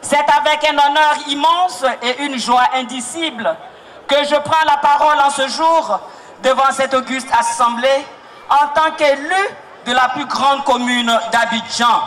C'est avec un honneur immense et une joie indicible que je prends la parole en ce jour devant cette auguste assemblée en tant qu'élu de la plus grande commune d'Abidjan.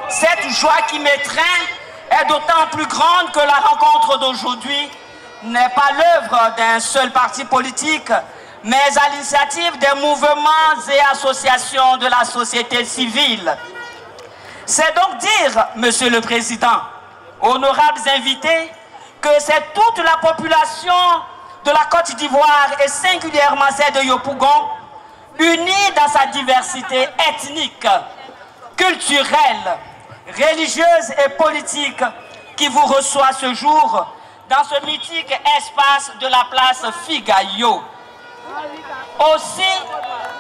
Cette joie qui m'étreint est d'autant plus grande que la rencontre d'aujourd'hui n'est pas l'œuvre d'un seul parti politique, mais à l'initiative des mouvements et associations de la société civile. C'est donc dire, Monsieur le Président, honorables invités, que c'est toute la population de la Côte d'Ivoire et singulièrement celle de Yopougon, unie dans sa diversité ethnique, culturelle, religieuse et politique, qui vous reçoit ce jour dans ce mythique espace de la place Figayo. Aussi,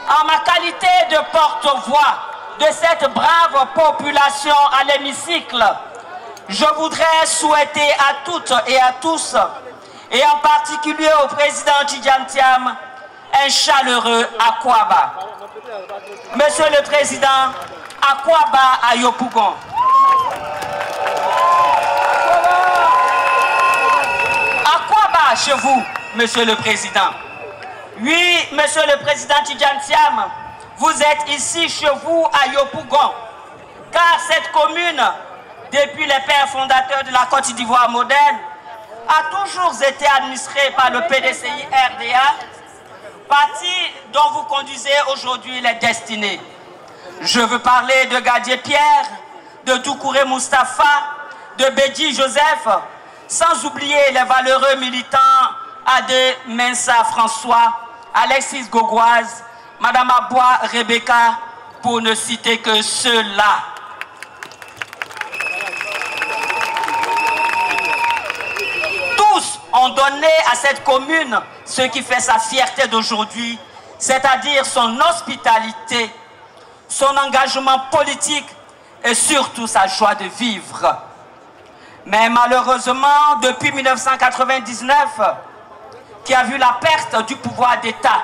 en ma qualité de porte-voix de cette brave population à l'hémicycle, je voudrais souhaiter à toutes et à tous, et en particulier au président Tidjane Thiam, un chaleureux Akwaba. Monsieur le Président, Akwaba à Yopougon. Akwaba chez vous, Monsieur le Président. Oui, Monsieur le Président Tidjane Thiam, vous êtes ici chez vous à Yopougon, car cette commune, depuis les pères fondateurs de la Côte d'Ivoire moderne, a toujours été administrée par le PDCI RDA, parti dont vous conduisez aujourd'hui les destinées. Je veux parler de Gadier Pierre, de Doucouré Moustapha, de Bédi Joseph, sans oublier les valeureux militants Adé Mensa François, Alexis Gogoise, Madame Aboua Rebecca, pour ne citer que ceux-là. Tous ont donné à cette commune ce qui fait sa fierté d'aujourd'hui, c'est-à-dire son hospitalité, son engagement politique et surtout sa joie de vivre. Mais malheureusement, depuis 1999, qui a vu la perte du pouvoir d'État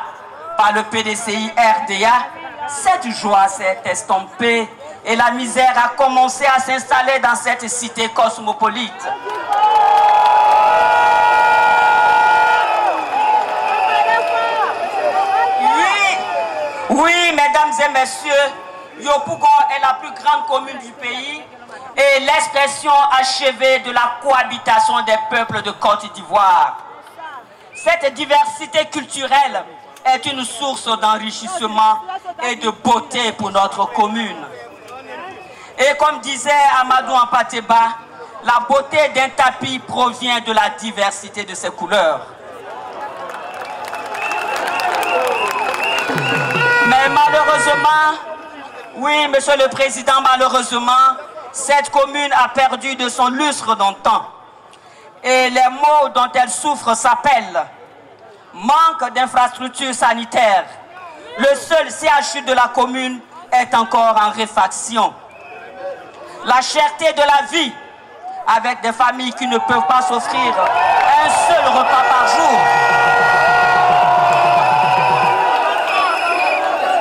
par le PDCI RDA, cette joie s'est estompée et la misère a commencé à s'installer dans cette cité cosmopolite. Oui, mesdames et messieurs, Yopougon est la plus grande commune du pays et l'expression achevée de la cohabitation des peuples de Côte d'Ivoire. Cette diversité culturelle est une source d'enrichissement et de beauté pour notre commune. Et comme disait Amadou Ampateba, la beauté d'un tapis provient de la diversité de ses couleurs. Mais malheureusement, oui, Monsieur le Président, malheureusement, cette commune a perdu de son lustre d'antan. Et les maux dont elle souffre s'appellent manque d'infrastructures sanitaires. Le seul CHU de la commune est encore en réfaction. La cherté de la vie, avec des familles qui ne peuvent pas s'offrir un seul repas par jour.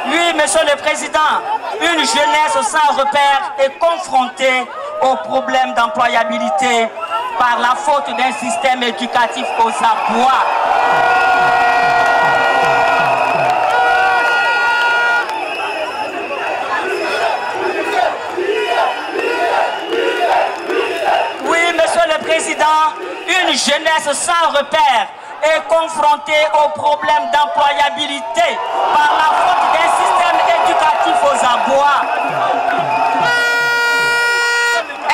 Oui, Monsieur le Président, une jeunesse sans repère est confrontée aux problèmes d'employabilité par la faute d'un système éducatif aux abois. Oui, Monsieur le Président, une jeunesse sans repère est confrontée aux problèmes d'employabilité par la faute d'un système éducatif aux abois.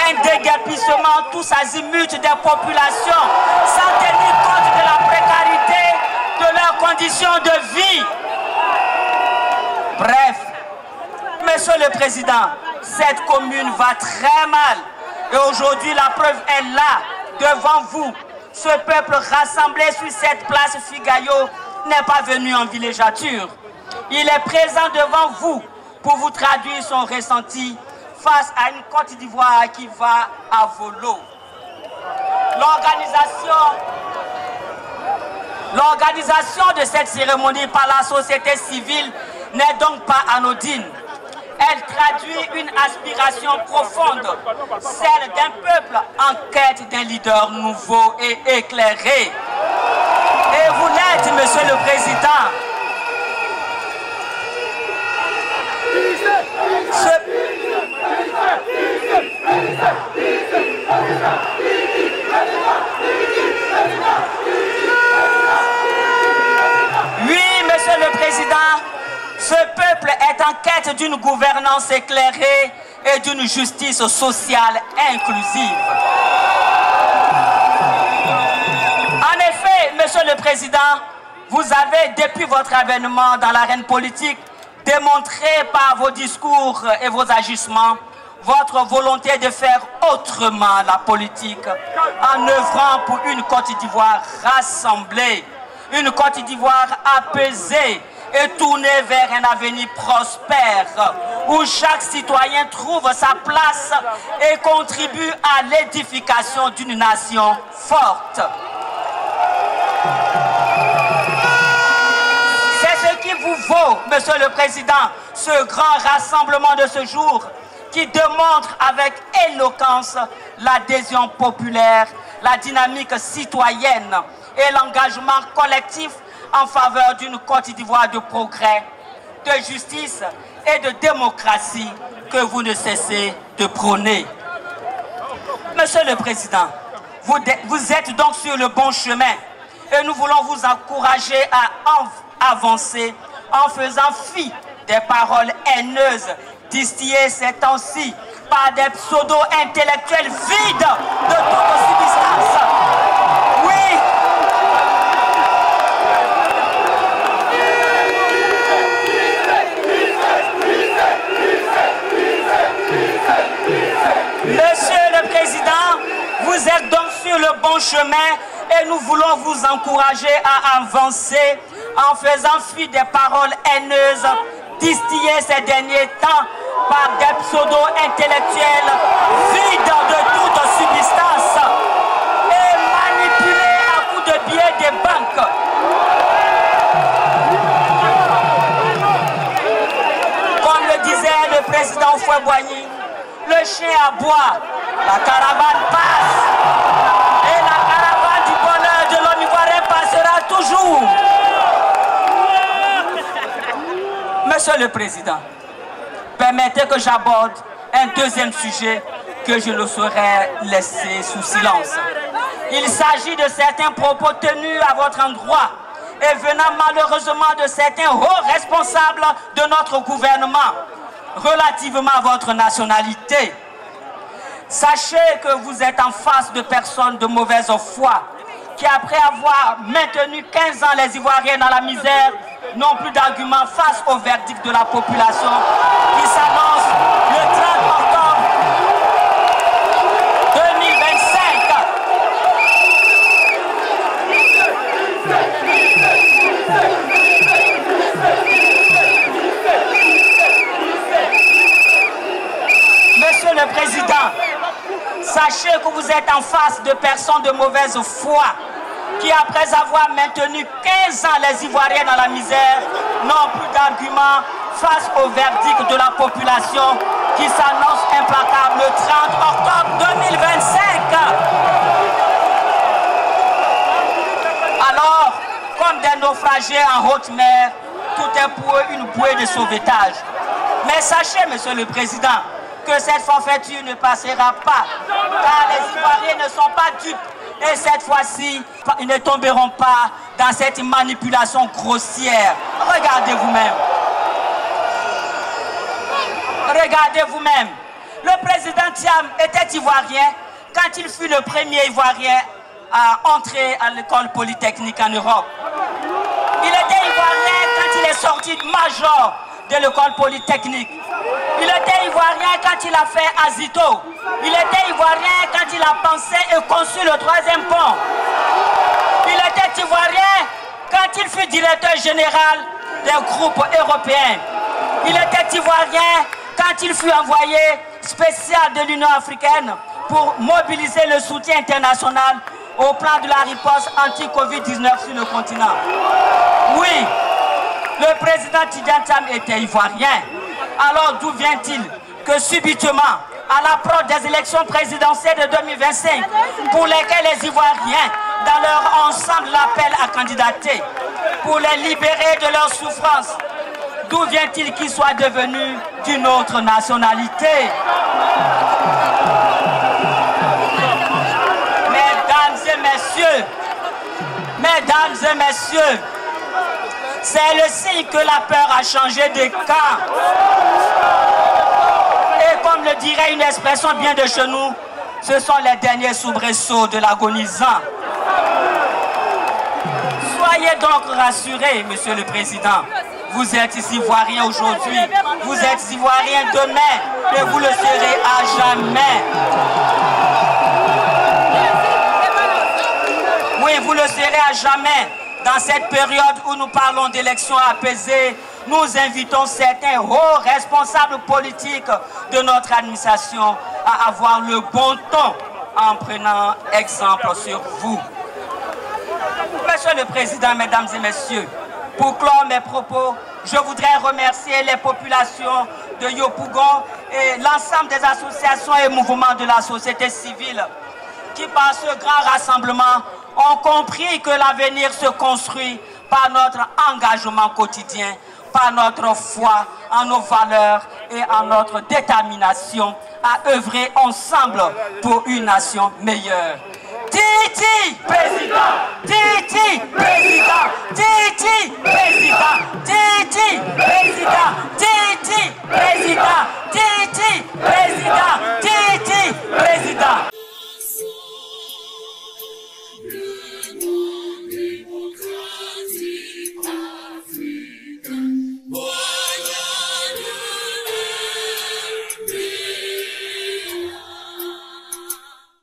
Un déguerpissement tous azimuts des populations sans tenir compte de la précarité de leurs conditions de vie. Bref, Monsieur le Président, cette commune va très mal et aujourd'hui la preuve est là, devant vous. Ce peuple rassemblé sur cette place Figayo n'est pas venu en villégiature. Il est présent devant vous pour vous traduire son ressenti face à une Côte d'Ivoire qui va à volo. L'organisation de cette cérémonie par la société civile n'est donc pas anodine. Elle traduit une aspiration profonde, celle d'un peuple en quête d'un leader nouveau et éclairé. Et vous l'êtes, Monsieur le Président. Oui, Monsieur le Président, ce peuple est en quête d'une gouvernance éclairée et d'une justice sociale inclusive. En effet, Monsieur le Président, vous avez, depuis votre avènement dans l'arène politique, démontré par vos discours et vos agissements votre volonté de faire autrement la politique en œuvrant pour une Côte d'Ivoire rassemblée, une Côte d'Ivoire apaisée et tournée vers un avenir prospère où chaque citoyen trouve sa place et contribue à l'édification d'une nation forte. C'est ce qui vous vaut, Monsieur le Président, ce grand rassemblement de ce jour qui démontre avec éloquence l'adhésion populaire, la dynamique citoyenne et l'engagement collectif en faveur d'une Côte d'Ivoire de progrès, de justice et de démocratie que vous ne cessez de prôner. Monsieur le Président, vous êtes donc sur le bon chemin et nous voulons vous encourager à avancer en faisant fi des paroles haineuses distillées ces temps-ci par des pseudo-intellectuels vides de toute substance. Oui. Monsieur le Président, vous êtes donc sur le bon chemin et nous voulons vous encourager à avancer en faisant fi des paroles haineuses distillées ces derniers temps par des pseudo-intellectuels vides de toute substance et manipulés à coups de billets des banques. Comme le disait le président Houphouët-Boigny, le chien aboie, la caravane passe et la caravane du bonheur de l'homme ivoirien passera toujours. Monsieur le Président, permettez que j'aborde un deuxième sujet que je ne saurais laisser sous silence. Il s'agit de certains propos tenus à votre endroit et venant malheureusement de certains hauts responsables de notre gouvernement relativement à votre nationalité. Sachez que vous êtes en face de personnes de mauvaise foi qui, après avoir maintenu 15 ans les Ivoiriens dans la misère, n'ont plus d'arguments face au verdict de la population qui s'annonce le 30 octobre 2025. Monsieur le Président, sachez que vous êtes en face de personnes de mauvaise foi qui, après avoir maintenu 15 ans les Ivoiriens dans la misère, n'ont plus d'arguments face au verdict de la population qui s'annonce implacable le 30 octobre 2025. Alors, comme des naufragés en haute mer, tout est pour eux une bouée de sauvetage. Mais sachez, Monsieur le Président, que cette forfaiture ne passera pas, car les Ivoiriens ne sont pas dupes. Et cette fois-ci, ils ne tomberont pas dans cette manipulation grossière. Regardez vous-même. Regardez vous-même. Le président Thiam était ivoirien quand il fut le premier Ivoirien à entrer à l'école polytechnique en Europe. Il était Ivoirien quand il est sorti major de l'école polytechnique. Il était Ivoirien quand il a fait Azito. Il était Ivoirien quand il a pensé et conçu le 3e pont. Il était Ivoirien quand il fut directeur général des groupes européens. Il était Ivoirien quand il fut envoyé spécial de l'Union africaine pour mobiliser le soutien international au plan de la riposte anti-Covid-19 sur le continent. Oui, le président Tidjane Thiam était Ivoirien. Alors d'où vient-il que subitement, à l'approche des élections présidentielles de 2025, pour lesquelles les Ivoiriens, dans leur ensemble, l'appellent à candidater, pour les libérer de leurs souffrances, d'où vient-il qu'ils soient devenus d'une autre nationalité? Mesdames et messieurs, c'est le signe que la peur a changé de camp. Et comme le dirait une expression bien de chez nous, ce sont les derniers soubresauts de l'agonisant. Soyez donc rassurés, Monsieur le Président. Vous êtes Ivoirien aujourd'hui, vous êtes Ivoirien demain, et vous le serez à jamais. Oui, vous le serez à jamais. Dans cette période où nous parlons d'élections apaisées, nous invitons certains hauts responsables politiques de notre administration à avoir le bon ton en prenant exemple sur vous. Monsieur le Président, Mesdames et Messieurs, pour clore mes propos, je voudrais remercier les populations de Yopougon et l'ensemble des associations et mouvements de la société civile qui, par ce grand rassemblement, ont compris que l'avenir se construit par notre engagement quotidien, par notre foi en nos valeurs et en notre détermination à œuvrer ensemble pour une nation meilleure. Titi président, Titi président, Titi président, Titi président, Titi